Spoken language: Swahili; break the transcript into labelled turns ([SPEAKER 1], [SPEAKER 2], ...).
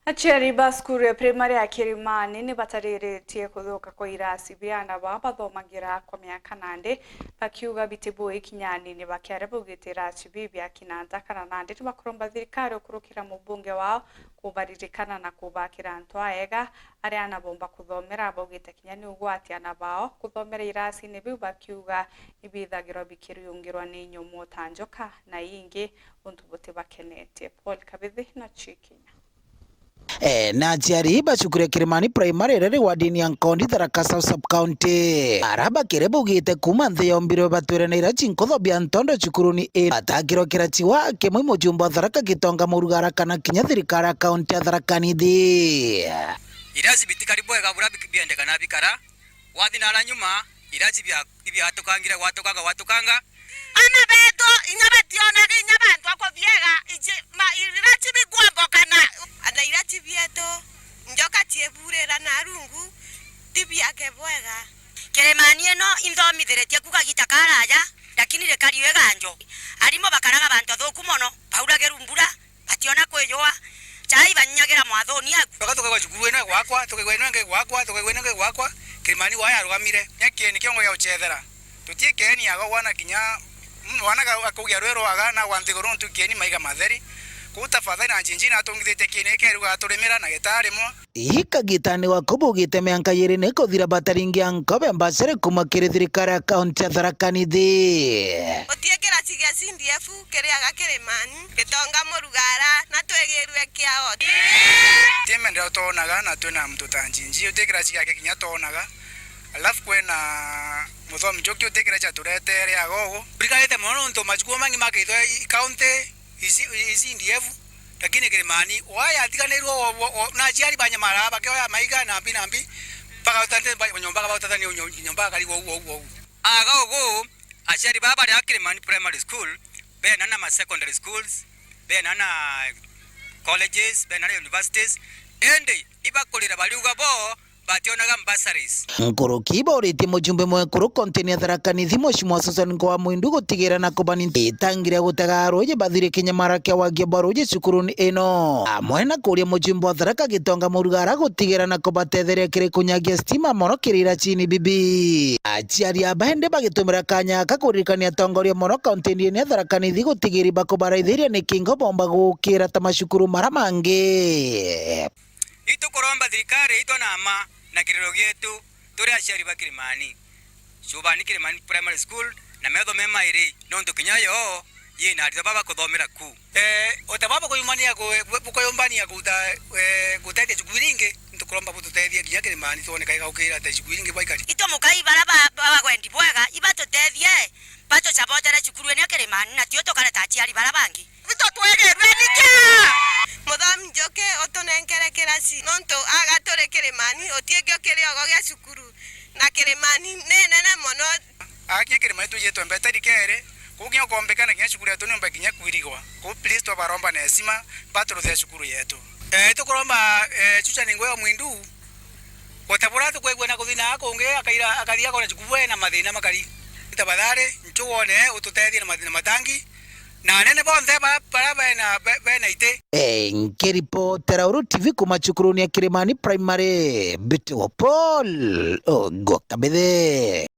[SPEAKER 1] Aciari ba cukuru ya primary ya Kilimani ni batarĩrĩtie kuthuka kwa irasi biana ba bathomagira kwa miaka nandi bakiuga bitibu ikinyanini bakiare bugite irasi bibia kinanda kana nandi bakuromba thirikari ukurukira mubunge wao kubaririkana na kubakira ntwa ega aria anabomba kuthomera bugite kinyani ugwati anabao kuthomera irasi ni biu bakiuga ibithagirwa bikiriyungirwa ni nyomo tanjoka na ingi untu bote bakenete. Paul Kabithi na Chikinya.
[SPEAKER 2] Na aciari bacukuru ya Kilimani primary riri wardini ya Nkondi Tharaka South sub county araba kire bugite kuma nthi yombirwe batwire na irachi nkothobia ntondo cukuruni batakirwo kirachi wa kimwe mujumba Tharaka Gitonga Murugara kana kinya thirikari kaunti ya Tharaka Nithi
[SPEAKER 3] irachi bitikaribo ega bura biende kana bikara wathi na nyuma irachi bya hatukangira watukanga
[SPEAKER 4] ana beto inyabationa inyabantu akobiega irachi bigwambo kana ana irachi bieto njoka tieburera na rungu tibiake bwega Kilimani eno inthomithiretie kuga gitakaraja lakini rekariwe ganjo arimo bakaraga bantu athuku mono baurageru mbura bationa kwejwa chai banyagira mwathoni
[SPEAKER 3] bakatoka kwa cukuru eno gwakwa tukegwene gwakwa Kilimani waya rugamire nyakeni kiongo ya uchethera tutie keni ago wana kinya mwana akaugia rwero aga na wanthigoro ntukieni maiga matheri kutafadhali na njinjina atongithite kine keruga aturimira na gitarimo
[SPEAKER 2] ikagitani wakubugite mianka yiri ni kuthira bataringia nkobe mbacere kuma kiri thirikari ya kaunti ya Tharaka Nithi
[SPEAKER 4] utiekera ciga CDF kiriaga Kilimani Gitonga Murugara na twegirwe kiao
[SPEAKER 3] tiemendera tonaga na twina mtu tanjinji utiekera ciga kinya tonaga alafu kwena muthomi joki utekera cha turetere agogo brikalete mono nto machuko mangi makitho county CDF lakini Kilimani waya atikanirwo na jiari banyamara bakioya maiga na binambi paka utante nyomba ka utatani nyomba kali wo agogo aciari baba ya Kilimani primary school bena na secondary schools bena na colleges bena na universities ende ibakolira baliuga bo bationaga mbasaris
[SPEAKER 2] nkuruki boriti mujumbe mwekuru kontini ya Tharaka Nithi Mheshimiwa Susan Ngoa Mwindu gutigira na kubani itangire gutega roje bathire kinyamara kia wagia baroje cukuruni eno amwe na kuria mujumbe wa Tharaka Gitonga Murugara gutigira na kubatetheria kiri kunyagia stima mono kirira chini bibi aciari abahende bagitumira kanya kakuririkania tongoria mono kontini ya Tharaka Nithi gutigiri bakubaraithiria ni kingo bomba gukira tamashukuru maramange
[SPEAKER 3] itukuromba thirikari ito nama na kiriro gietu turi aciari ba Kilimani cubani Kilimani primary school na metho memairi nontu kinyayo yina ari baba kuthomera ku utababa kuyumania kuyombania gutete cukuringe ntukuromba bututethia kinya Kilimani tuone kaiga ukira te cukuringe baikari
[SPEAKER 4] ito mukai baraba baba gwendi bwega ibatutethie bato chabotere cukuru ene Kilimani na tio tokana tachiari barabangi bito twegerwe nika muthomi njoke otonenkere kirasi nonto agatore Kilimani otiegio kiriogo gia cukuru na Kilimani nene mono
[SPEAKER 3] akie Kilimani tujetwe mbetari kere kugia kombekana kinya cukuru yetu nomba kinya kwirigwa ku please to baromba na esima batro thia cukuru yetu tukuromba chucha ningoyo Mwindu gotabura tukwegwe na kuthina akonge akathia kona cukuru na mathina makari itabadhare nchuone ututethie na mathina matangi na nene bonthe bara bena ite
[SPEAKER 2] nkiripotera Uru TV kuma cukuruni ya Kilimani primary Biti wa Paul Ngoa Kabithi.